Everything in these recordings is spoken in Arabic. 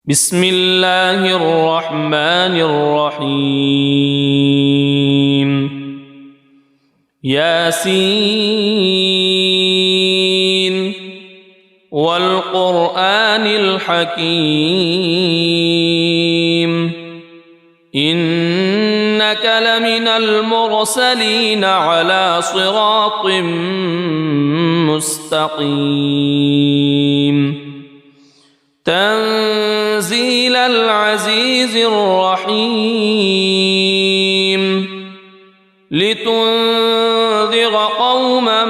بسم الله الرحمن الرحيم ياسين والقرآن الحكيم إنك لمن المرسلين على صراط مستقيم تنزيل العزيز الرحيم لتنذر قوما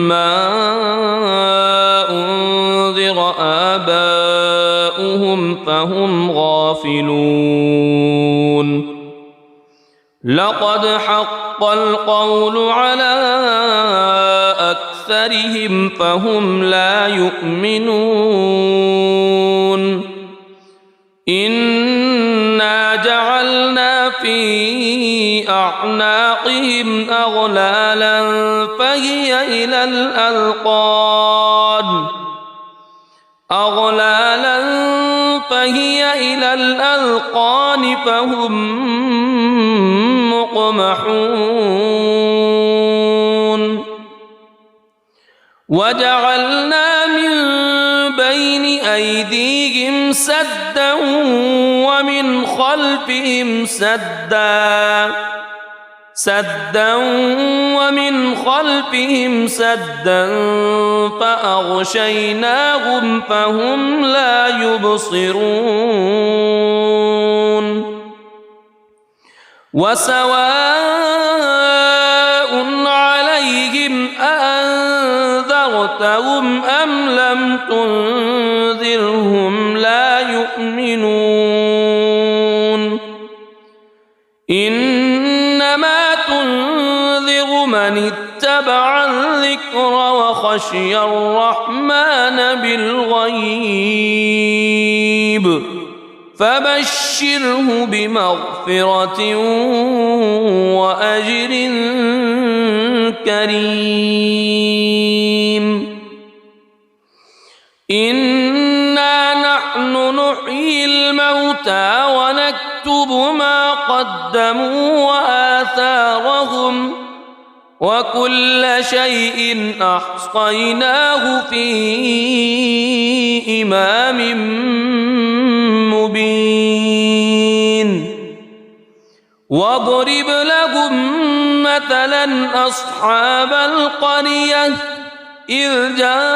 ما أنذر آباؤهم فهم غافلون لقد حق القول على أكثرهم فهم لا يؤمنون إنا جعلنا في أعناقهم أغلالا فهي إلى الأذقان فهم مقمحون وجعلنا من بين أيديهم سدا ومن خلفهم سدا فأغشيناهم فهم لا يبصرون وسواء عليهم أأنذرتهم أم لم تنذرهم لا يؤمنون إنما تنذر من اتبع الذكر وخشي الرحمن بالغيب فبشره بمغفرة وأجر كريم إنا نحن نحيي الموتى ونكتب ما قدموا وآثارهم وكل شيء أحصيناه في إمام مبين واضرب لهم مثلا أصحاب القرية إذ جاءها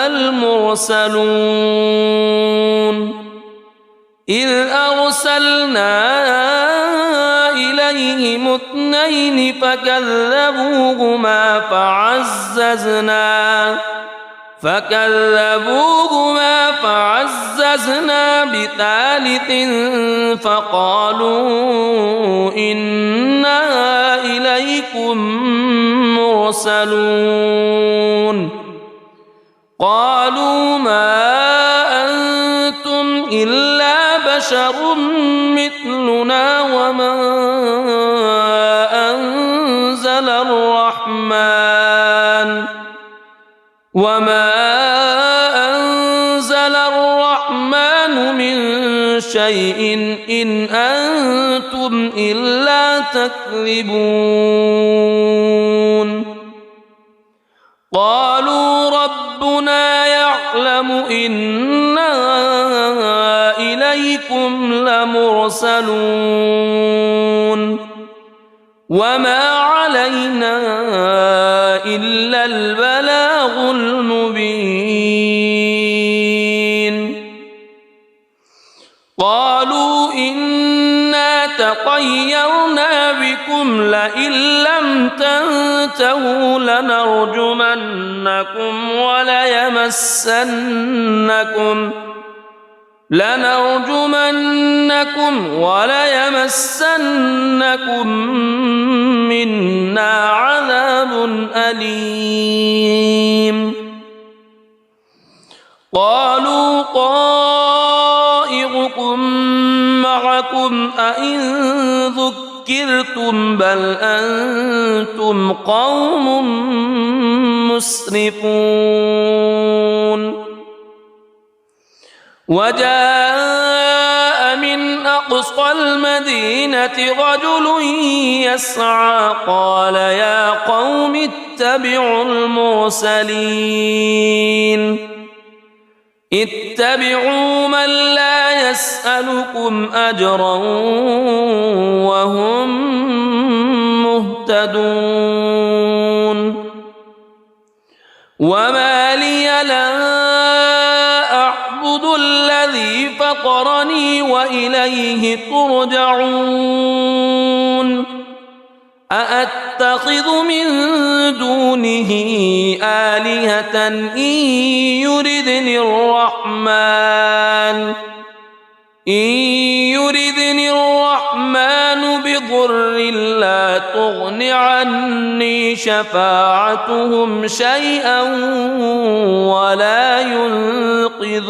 المرسلون إذ أرسلنا إليهم اثنين فكذبوهما فعززنا بثالث فقالوا إنا إليكم مرسلون قالوا ما أنتم إلا بشر مثلنا وما أنزل الرحمن من شيء إن أنتم إلا تكذبون قالوا ربنا يعلم إنا إليكم لمرسلون وما علينا إلا البلاغ المبين قالوا إنا تطيرنا بكم لئن لم تنتهوا لنرجمنكم وليمسنكم منا عذاب أليم قالوا طائركم معكم أئن ذكرتم بل أنتم قوم مسرفون وجاء من أقصى المدينة رجل يسعى قال يا قوم اتبعوا المرسلين اتبعوا من لا يسألكم أجرا وهم مهتدون وما لي لا أعبد الذي فطرني وإليه ترجعون أأتخذ من دونه آلهة إن يردني الرحمن بضر لا تغن عني شفاعتهم شيئا ولا ينقذون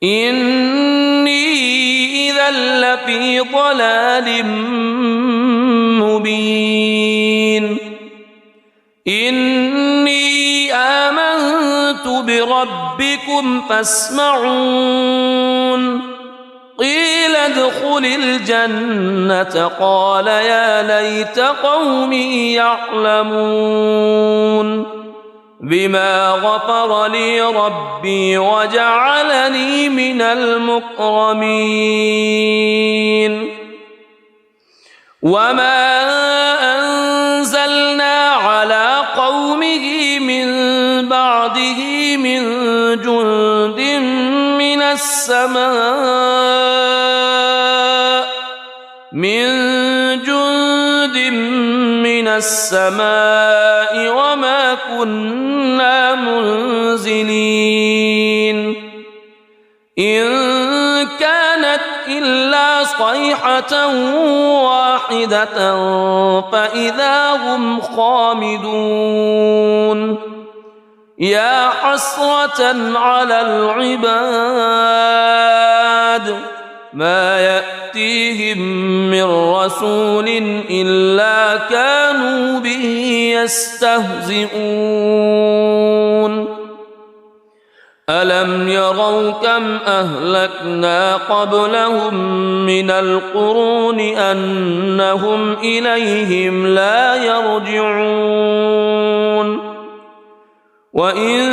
إني إذا لفي ضلال مبين إني آمنت بربكم فاسمعون قيل ادخل الجنة قال يا ليت قومي يعلمون بما غفر لي ربي وجعلني من المكرمين وما أنزلنا على قومه من بعده من جند من السماء وما كنا منزلين إن كانت إلا صيحة واحدة فإذا هم خامدون يا حسرة على العباد ما يأتيهم من رسول إلا كانوا به يستهزئون ألم يروا كم أهلكنا قبلهم من القرون أنهم إليهم لا يرجعون وإن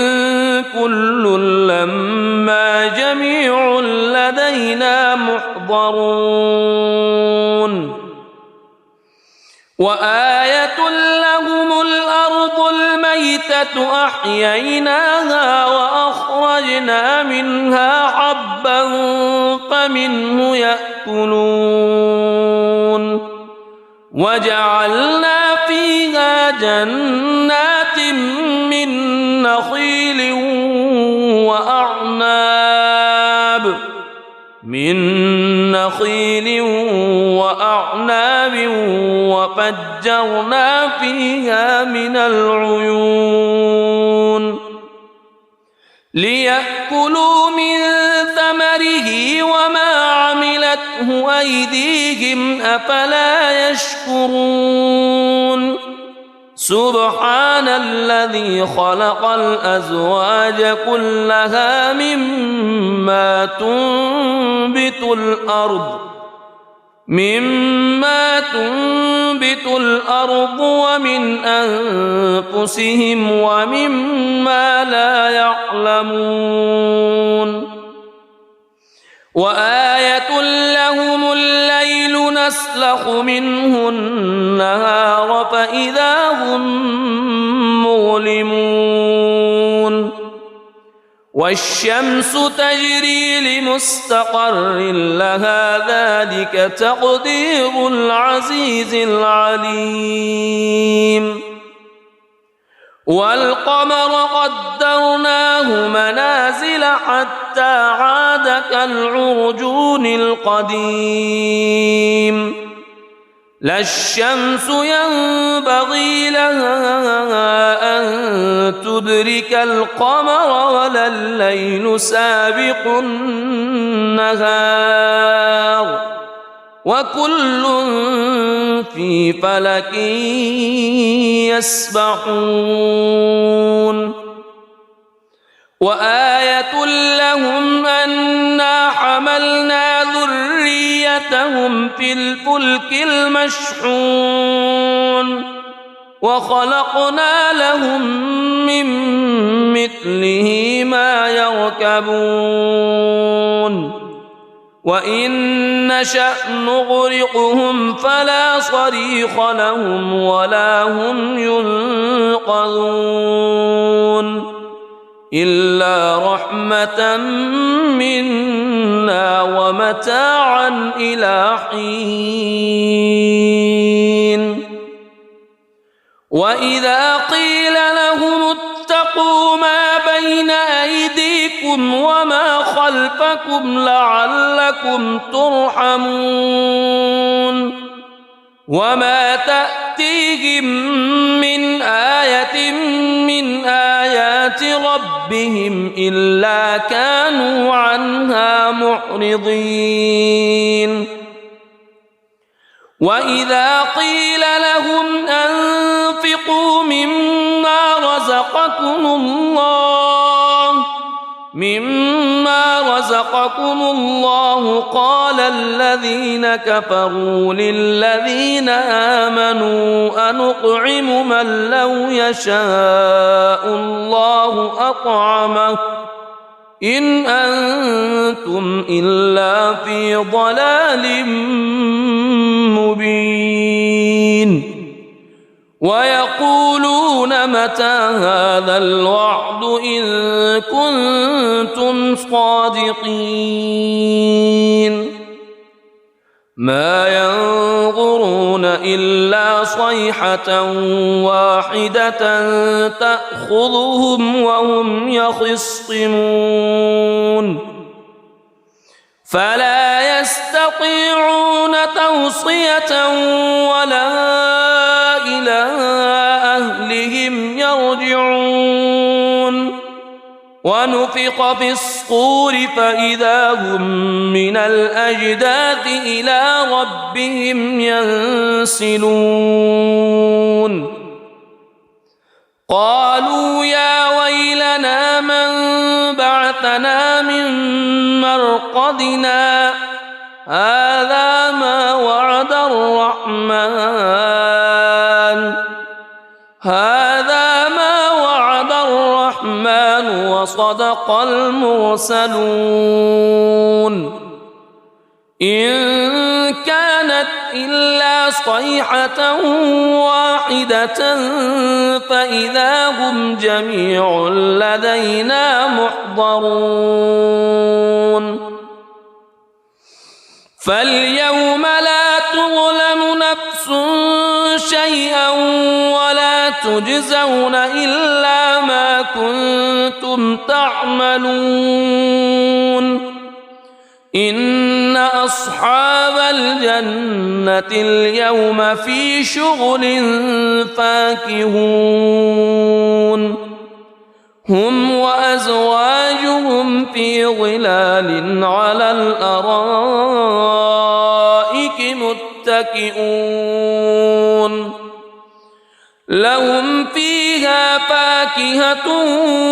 كل لما جميع لدينا محضرون وآية لهم الأرض الميتة أحييناها وأخرجنا منها حبا فمنه يأكلون وجعلنا فيها جنات من نخيل وأعناب وفجرنا فيها من العيون ليأكلوا من ثمره وما عملته أيديهم أفلا يشكرون سبحان الذي خلق الأزواج كلها مما تنبت الأرض ومن أنفسهم ومما لا يعلمون وآية لهم الليل نسلخ منه النهار فإذا هم مظلمون والشمس تجري لمستقر لها ذلك تقدير العزيز العليم والقمر قدرناه منازل حتى عاد كالعرجون القديم لا الشمس ينبغي لها أن تدرك القمر ولا الليل سابق النهار وكل في فلك يسبحون وآية لهم أنا حملنا ذريتهم في الفلك المشحون وخلقنا لهم من مثله ما يركبون وإن نشأ نغرقهم فلا صريخ لهم ولا هم ينقذون إلا رحمة منا ومتاعا إلى حين وإذا قيل لهم اتقوا ما بين أيديكم وما خلفكم لعلكم ترحمون وما تأتيهم من آية من آيات ربهم إلا كانوا عنها معرضين وإذا قيل لهم أنفقوا مما رزقكم الله قال الذين كفروا للذين آمنوا أنطعم من لو يشاء الله أطعمه إن أنتم إلا في ضلال مبين ويقولون متى هذا الوعد إن كنتم صادقين ما ينظرون إلا صيحة واحدة تأخذهم وهم يخصمون فلا يستطيعون توصية ولا إلى أهلهم يرجعون ونفخ في الصور فإذا هم من الأجداث إلى ربهم ينسلون قالوا يا ويلنا من بعثنا من مرقدنا هذا ما وعد الرحمن وصدق المرسلون إن كانت إلا صيحة واحدة فإذا هم جميع لدينا محضرون فاليوم لا تظلم نفس شيئا ولا تجزون إلا ما كنتم تعملون إن أصحاب الجنة اليوم في شغل فاكهون هم وأزواجهم في ظلال على الأرائك متكئون لهم فيها فاكهة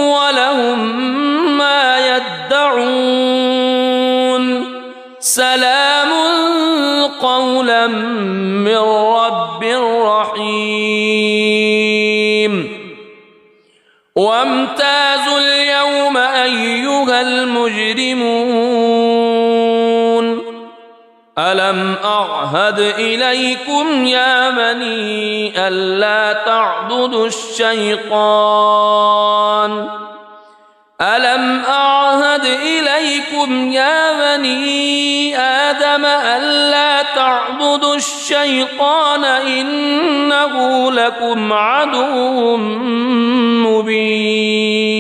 ولهم ما يدعون سلام قولا من رب رحيم وامتازوا اليوم أيها المجرمون ألم أعهد إليكم يا بني ألا تعبدوا الشيطان ألم أعهد إليكم يا بني آدم ألا تعبدوا الشيطان إنه لكم عدو مبين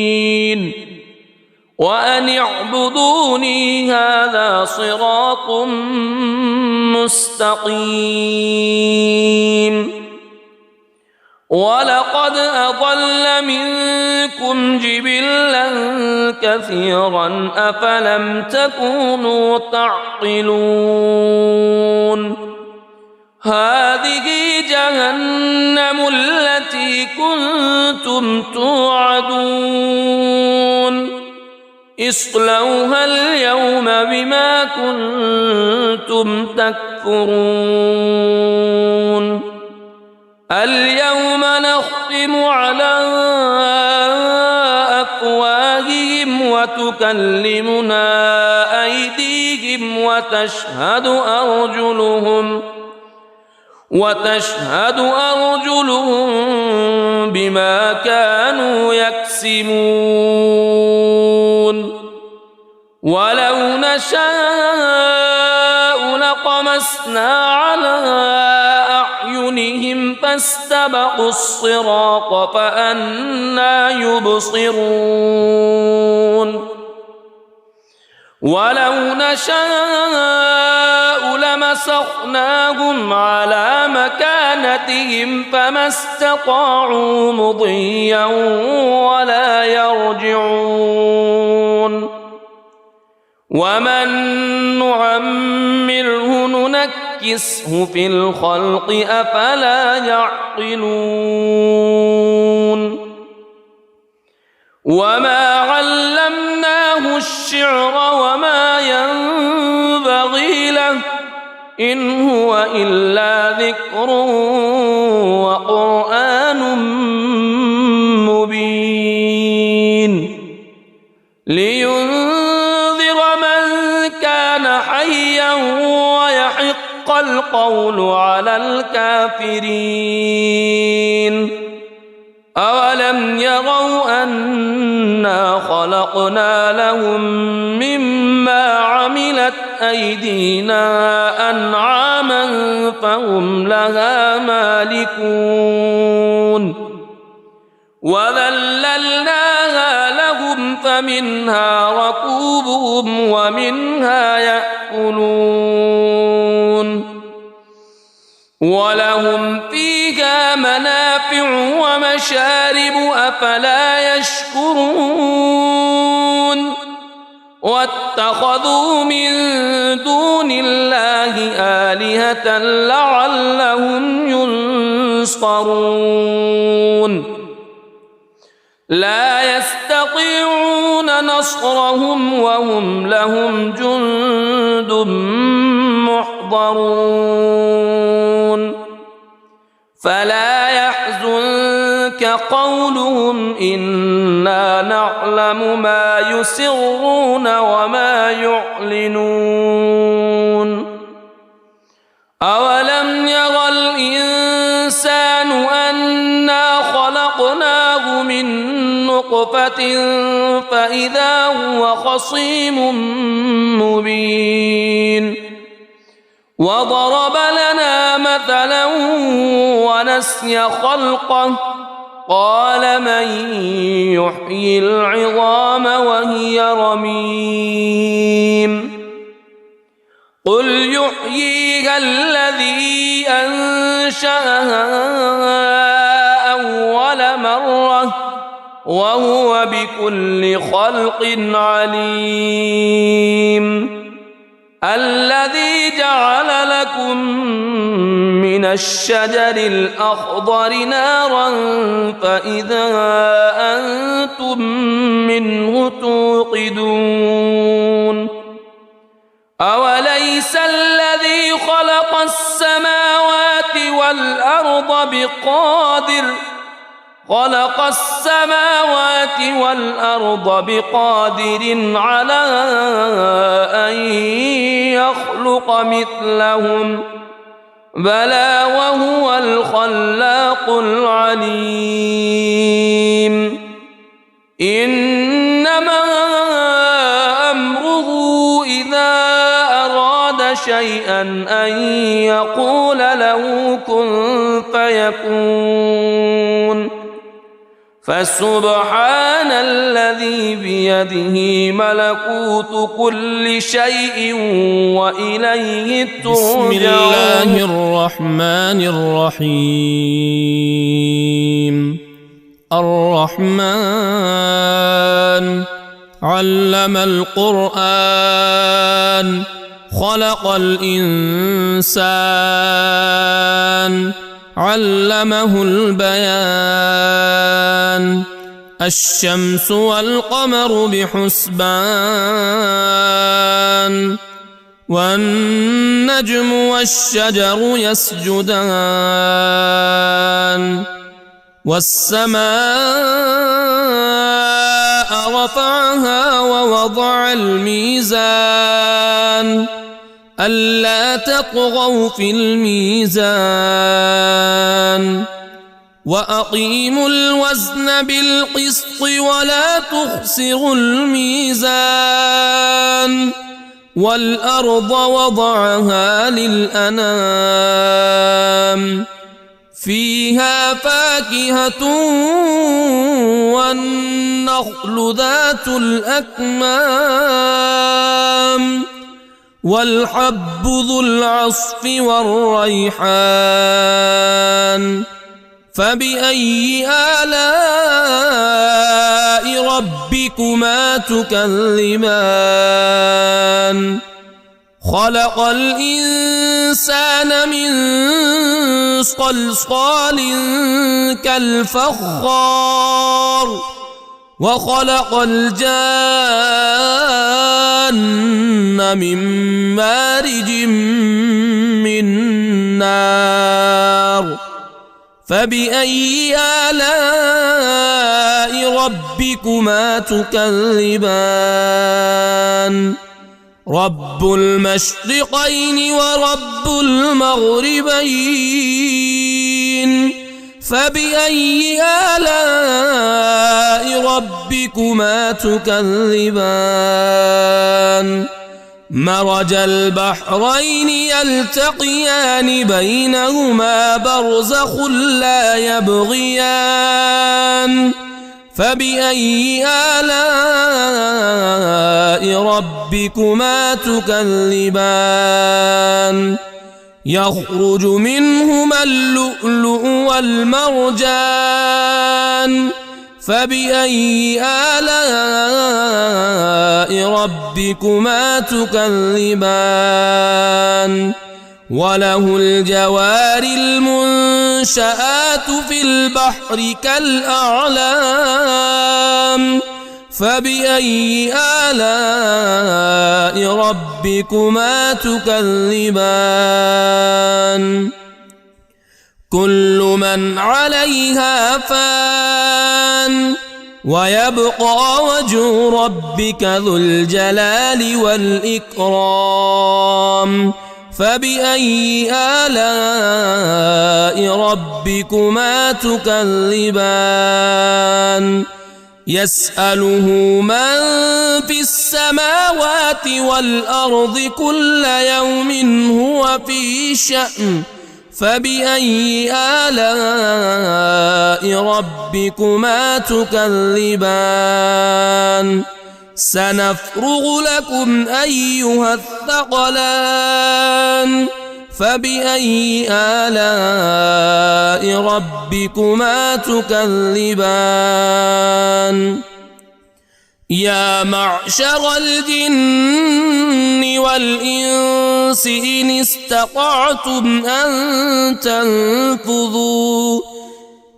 وأن اعبدوني هذا صراط مستقيم ولقد أضل منكم جبلا كثيرا أفلم تكونوا تعقلون هذه جهنم التي كنتم توعدون اصلوها اليوم بما كنتم تكفرون اليوم نختم على أفواههم وتكلمنا أيديهم وتشهد أرجلهم بما كانوا يكسبون ولو نشاء لطمسنا على أعينهم فاستبقوا الصراط فأنى يبصرون ولو نشاء لمسخناهم على مكانتهم فما استطاعوا مضيا ولا يرجعون ومن نعمره ننكسه في الخلق أفلا يعقلون وما علمناه الشعر وما ينبغي له إن هو إلا ذكر وقرآن مبين لينذر من كان حيا ويحق القول على الكافرين أولم يروا أنا خلقنا لهم مما عملت أيدينا أنعاما فهم لها مالكون وذللناها لهم فمنها ركوبهم ومنها يأكلون ولهم فيها منافع ومشارب أفلا يشكرون واتخذوا من دون الله آلهة لعلهم ينصرون لا يستطيعون نصرهم وهم لهم جند محضرون فلا يحزنك قولهم إنا نعلم ما يسرون وما يعلنون أولم يرى الإنسان أنا خلقناه من نطفة فإذا هو خصيم مبين وضرب لنا مثلا ونسي خلقه قال من يحيي العظام وهي رميم قل يحييها الذي أنشأها أول مرة وهو بكل خلق عليم الذي جعل لكم من الشجر الأخضر نارا فإذا أنتم منه توقدون أوليس الذي خلق السماوات والأرض بقادر على أن يخلق مثلهم بلى وهو الخلاق العليم إنما أمره إذا أراد شيئا أن يقول له كن فيكون فسبحان الذي بيده ملكوت كل شيء وإليه ترجعون. بسم الله الرحمن الرحيم. الرحمن علم القرآن خلق الإنسان علمه البيان الشمس والقمر بحسبان والنجم والشجر يسجدان والسماء رفعها ووضع الميزان ألا تطغوا في الميزان وأقيموا الوزن بالقسط ولا تخسروا الميزان والأرض وضعها للأنام فيها فاكهة والنخل ذات الأكمام والحب ذو العصف والريحان فبأي آلاء ربكما تكذبان خلق الإنسان من صلصال كالفخار وخلق الجان من مارج من نار فبأي آلاء ربكما تكذبان رب المشرقين ورب المغربين فبأي آلاء ربكما تكذبان مرج البحرين يلتقيان بينهما برزخ لا يبغيان فبأي آلاء ربكما تكذبان يخرج منهما اللؤلؤ والمرجان فبأي آلاء ربكما تكذبان وله الجوار المنشآت في البحر كالأعلام فبأي آلاء ربكما تكذبان كل من عليها فان ويبقى وجه ربك ذو الجلال والإكرام فبأي آلاء ربكما تكذبان يسأله من في السماوات والأرض كل يوم هو في شأن فبأي آلاء ربكما تكذبان سنفرغ لكم أيها الثقلان فبأي آلاء ربكما تكذبان يا معشر الجن والإنس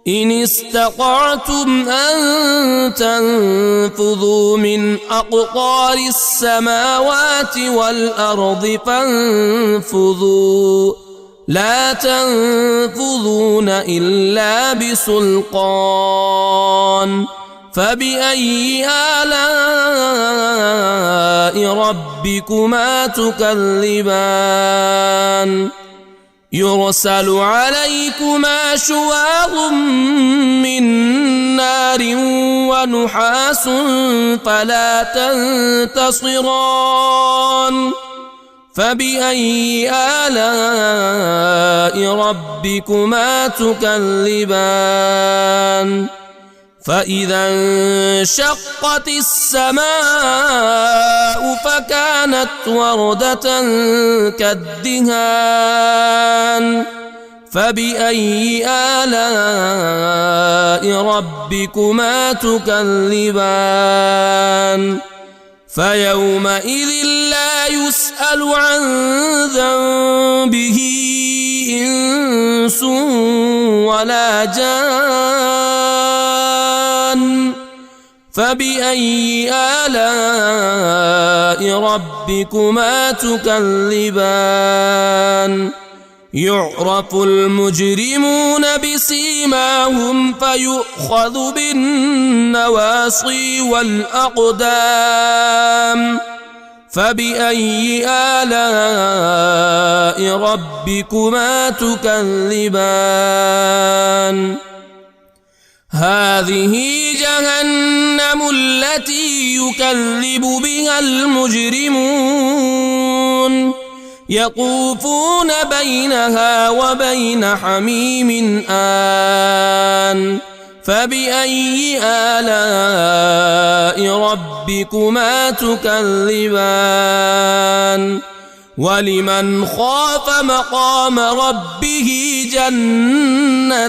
إن استطعتم أن تنفذوا من أقطار السماوات والأرض فانفذوا لا تنفذون إلا بسلطان فبأي آلاء ربكما تكذبان يرسل عليكما شواظ من نار ونحاس فلا تنتصران فبأي آلاء ربكما تكذبان فإذا انشقت السماء فكانت وردة كالدهان فبأي آلاء ربكما تكذبان فيومئذ لا يسأل عن ذنبه إنس ولا جان فبأي آلاء ربكما تكذبان يعرف المجرمون بسيماهم فيؤخذ بالنواصي والأقدام فبأي آلاء ربكما تكذبان هذه جهنم التي يكذب بها المجرمون يطوفون بينها وبين حميم آن فبأي آلاء ربكما تكذبان ولمن خاف مقام ربه جنتان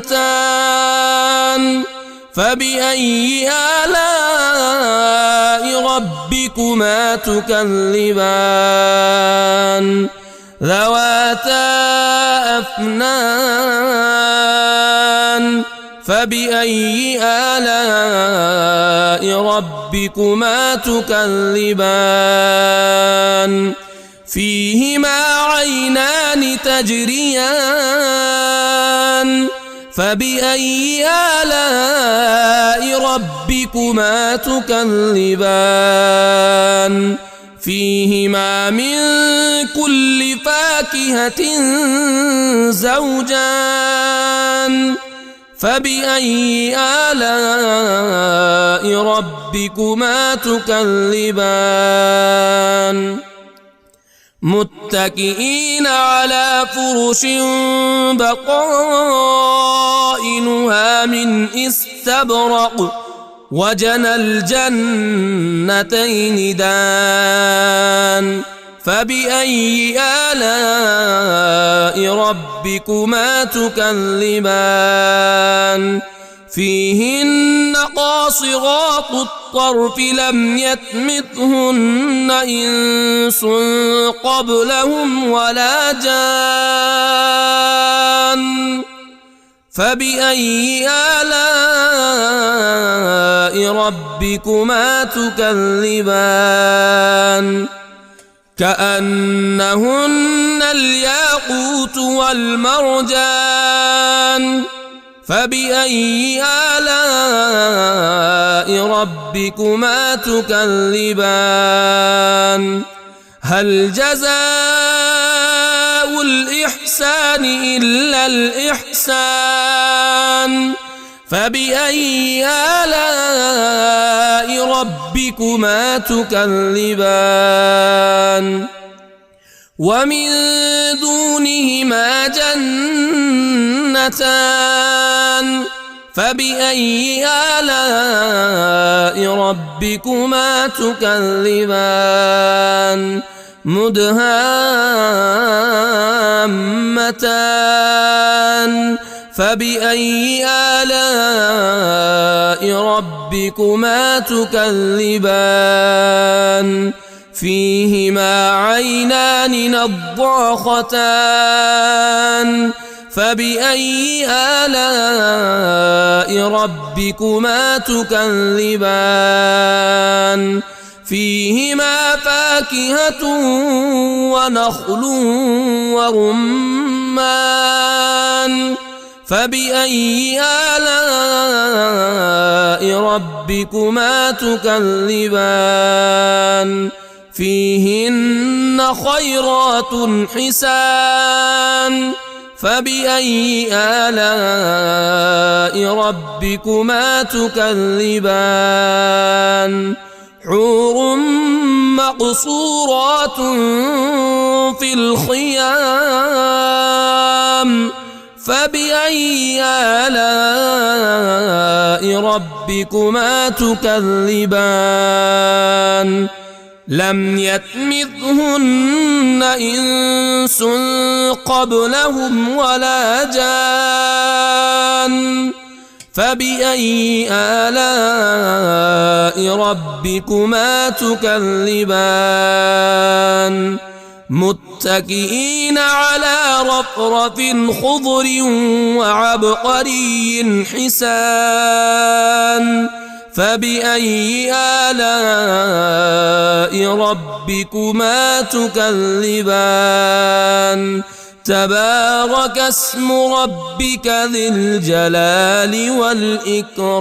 فبأي آلاء ربكما تكذبان ذواتا أفنان فبأي آلاء ربكما تكذبان فيهما عينان تجريان فبأي آلاء ربكما تكذبان فيهما من كل فاكهة زوجان فبأي آلاء ربكما تكذبان متكئين على فرش بطائنها من استبرق وجنى الجنتين دان فبأي آلاء ربكما تكذبان فيهن قاصرات الطرف لم يطمثهن إنس قبلهم ولا جان فبأي آلاء ربكما تكذبان كأنهن الياقوت والمرجان فبأي آلاء ربكما تكذبان هل جزاء الإحسان إلا الإحسان فبأي آلاء ربكما تكذبان ومن دونهما جنتان فبأي آلاء ربكما تكذبان مدهامتان فبأي آلاء ربكما تكذبان فيهما عينان نضاختان فبأي آلاء ربكما تكذبان فيهما فاكهة ونخل ورمان فبأي آلاء ربكما تكذبان فيهن خيرات حسان فبأي آلاء ربكما تكذبان حور مقصورات في الخيام فبأي آلاء ربكما تكذبان لم يطمثهن إنس قبلهم ولا جان فبأي آلاء ربكما تكذبان متكئين على رفرف خضر وعبقري حسان فبأي آلاء ربكما تكذبان تبارك اسم ربك ذي الجلال والإكرام